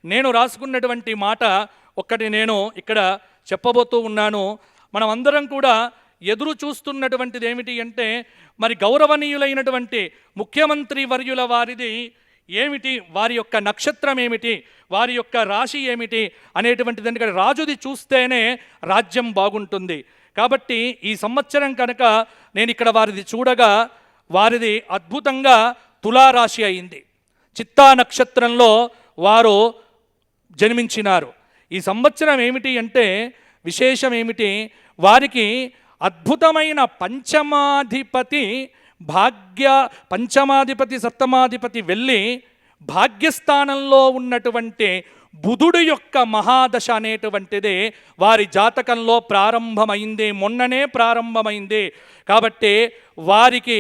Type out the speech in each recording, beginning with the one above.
నేను రాసుకున్నటువంటి మాట ఒక్కటి నేను ఇక్కడ చెప్పబోతూ ఉన్నాను. మనం అందరం కూడా ఎదురు చూస్తున్నటువంటిది ఏమిటి అంటే, మరి గౌరవనీయులైనటువంటి ముఖ్యమంత్రి వర్యుల వారిది ఏమిటి, వారి యొక్క నక్షత్రం ఏమిటి, వారి యొక్క రాశి ఏమిటి అనేటువంటిది. ఎందుకంటే రాజుది చూస్తేనే రాజ్యం బాగుంటుంది. కాబట్టి ఈ సంవత్సరం కనుక నేను ఇక్కడ వారిది చూడగా, వారిది అద్భుతంగా తులారాశి అయింది. చిత్తా నక్షత్రంలో వారు జన్మించినారు. ఈ సంవత్సరం ఏమిటి అంటే విశేషం ఏమిటి, వారికి అద్భుతమైన పంచమాధిపతి సప్తమాధిపతి వెళ్ళి భాగ్యస్థానంలో ఉన్నటువంటి బుధుడు యొక్క మహాదశ అనేటువంటిది వారి జాతకంలో ప్రారంభమైంది, మొన్ననే ప్రారంభమైంది. కాబట్టి వారికి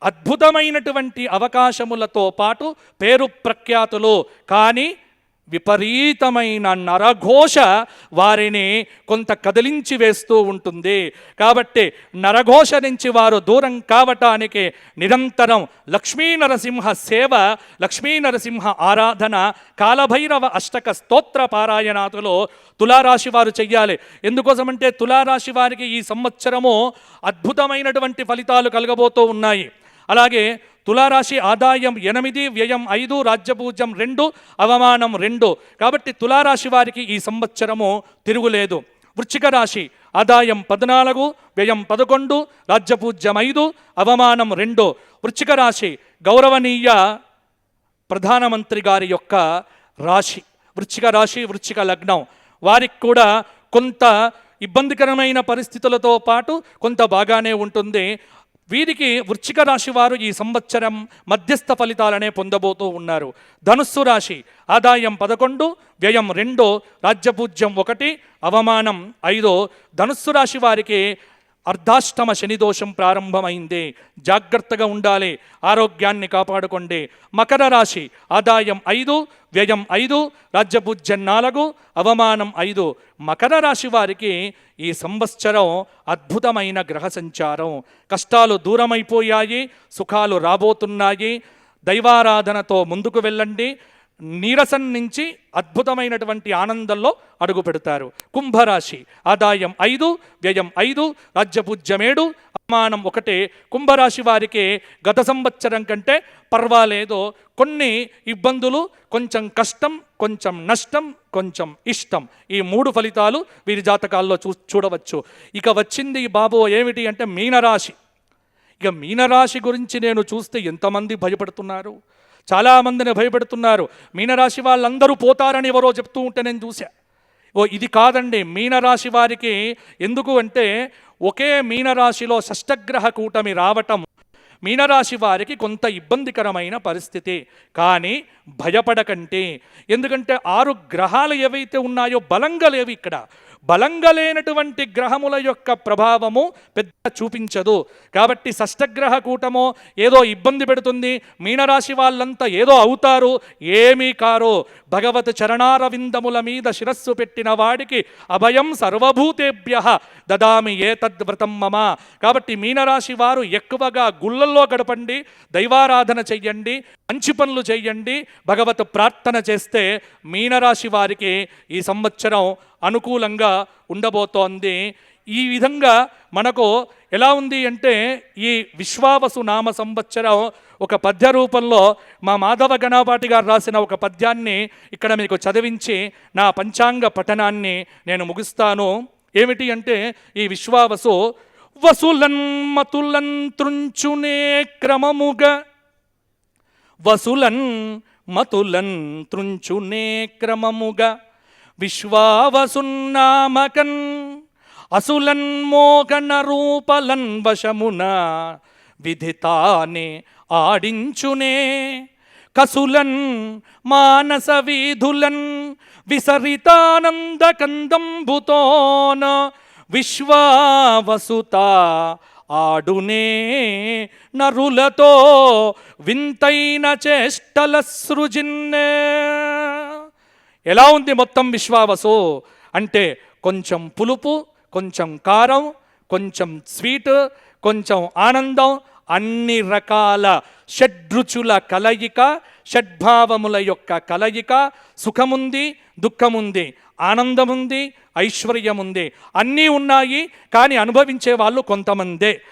అద్భుతమైనటువంటి అవకాశములతో పాటు పేరు ప్రఖ్యాతులు, కానీ విపరీతమైన నరఘోష వారిని కొంత కదిలించి వేస్తూ ఉంటుంది. కాబట్టి నరఘోష నుంచి వారు దూరం కావటానికి నిరంతరం లక్ష్మీ నరసింహ సేవ, లక్ష్మీ నరసింహ ఆరాధన, కాలభైరవ అష్టక స్తోత్ర పారాయణాదులు తులారాశి వారు చెయ్యాలి. ఎందుకోసమంటే తులారాశి వారికి ఈ సంవత్సరము అద్భుతమైనటువంటి ఫలితాలు కలగబోతూ ఉన్నాయి. అలాగే తులారాశి ఆదాయం 8, వ్యయం 5, రాజ్యపూజ్యం 2, అవమానం 2. కాబట్టి తులారాశి వారికి ఈ సంవత్సరము తిరుగులేదు. వృశ్చిక రాశి ఆదాయం 14, వ్యయం 11, రాజ్యపూజ్యం 5, అవమానం 2. వృశ్చిక రాశి గౌరవనీయ ప్రధానమంత్రి గారి యొక్క రాశి. వృశ్చిక రాశి, వృశ్చిక లగ్నం వారికి కూడా కొంత ఇబ్బందికరమైన పరిస్థితులతో పాటు కొంత బాగానే ఉంటుంది. వీరికి వృశ్చిక రాశి వారు ఈ సంవత్సరం మధ్యస్థ ఫలితాలనే పొందబోతూ ఉన్నారు. ధనుస్సు రాశి ఆదాయం 11, వ్యయం 2, రాజ్యపూజ్యం 1, అవమానం 5. ధనుస్సు రాశి వారికి అర్ధాష్టమ శనిదోషం ప్రారంభమైంది. జాగ్రత్తగా ఉండాలి, ఆరోగ్యాన్ని కాపాడుకోండి. మకర రాశి ఆదాయం 5, వ్యయం 5, రాజ్యపూజ్యం 4, అవమానం 5. మకర రాశి వారికి ఈ సంవత్సరం అద్భుతమైన గ్రహ సంచారం. కష్టాలు దూరమైపోయాయి, సుఖాలు రాబోతున్నాయి. దైవారాధనతో ముందుకు వెళ్ళండి. నీరసం నుంచి అద్భుతమైనటువంటి ఆనందంలో అడుగు పెడతారు. కుంభరాశి ఆదాయం 5, వ్యయం 5, రాజ్యపూజ్యం 7, అవమానం 1. కుంభరాశి వారికి గత సంవత్సరం కంటే పర్వాలేదు. కొన్ని ఇబ్బందులు, కొంచెం కష్టం, కొంచెం నష్టం, కొంచెం ఇష్టం, ఈ 3 ఫలితాలు వీరి జాతకాల్లో చూడవచ్చు. ఇక వచ్చింది బాబు ఏమిటి అంటే మీనరాశి. ఇక మీనరాశి గురించి నేను చూస్తే ఎంతమంది భయపడుతున్నారు, చాలామందిని భయపెడుతున్నారు. మీనరాశి వాళ్ళందరూ పోతారని ఎవరో చెప్తూ ఉంటే నేను చూసా. ఇది కాదండి. మీనరాశి వారికి ఎందుకు అంటే ఒకే మీనరాశిలో షష్టగ్రహ కూటమి రావటం మీనరాశి వారికి కొంత ఇబ్బందికరమైన పరిస్థితి. కానీ భయపడకండి. ఎందుకంటే 6 గ్రహాలు ఏవైతే ఉన్నాయో బలంగా లేవు. ఇక్కడ బలంగా లేనటువంటి గ్రహముల యొక్క ప్రభావము పెద్ద చూపించదు. కాబట్టి షష్టగ్రహ కూటమో ఏదో ఇబ్బంది పెడుతుంది, మీనరాశి వాళ్ళంతా ఏదో అవుతారు, ఏమీ కారు. భగవత్ చరణారవిందముల మీద శిరస్సు పెట్టిన వాడికి అభయం సర్వభూతేభ్యః దదామి ఏతద్వ్రతం మమ. కాబట్టి మీనరాశి వారు ఎక్కువగా గుళ్ళల్లో గడపండి, దైవారాధన చెయ్యండి, మంచి పనులు చెయ్యండి, భగవత్ ప్రార్థన చేస్తే మీనరాశి వారికి ఈ సంవత్సరం అనుకూలంగా ఉండబోతోంది. ఈ విధంగా మనకు ఎలా ఉంది అంటే ఈ విశ్వావసు నామ సంవత్సరం ఒక పద్య రూపంలో మా మాధవ గణపాటి గారు రాసిన ఒక పద్యాన్ని ఇక్కడ మీకు చదివించి నా పంచాంగ పఠనాన్ని నేను ముగిస్తాను. ఏమిటి అంటే ఈ విశ్వావసు వసులన్ మతులన్ త్రుంచునే క్రమముగా, వసులన్ మతులన్ త్రుంచునే క్రమముగా, విశ్వావసున్నామకన్ అసులన్ మోగన రూపలన్ వశమున విధితానే ఆడించునే, కసులన్ మానస వీధులన్ విసరితానంద కందంబుతోన విశ్వావసుత ఆడునే నరులతో వింతైన చేష్టల సృజిన్నే. ఎలా ఉంది మొత్తం విశ్వావసు అంటే కొంచెం పులుపు, కొంచెం కారం, కొంచెం స్వీట్, కొంచెం ఆనందం, అన్ని రకాల షడ్రుచుల కలయిక, షడ్భావముల యొక్క కలయిక. సుఖముంది, దుఃఖముంది, ఆనందముంది, ఐశ్వర్యముంది, అన్నీ ఉన్నాయి. కానీ అనుభవించే వాళ్ళు కొంతమందే.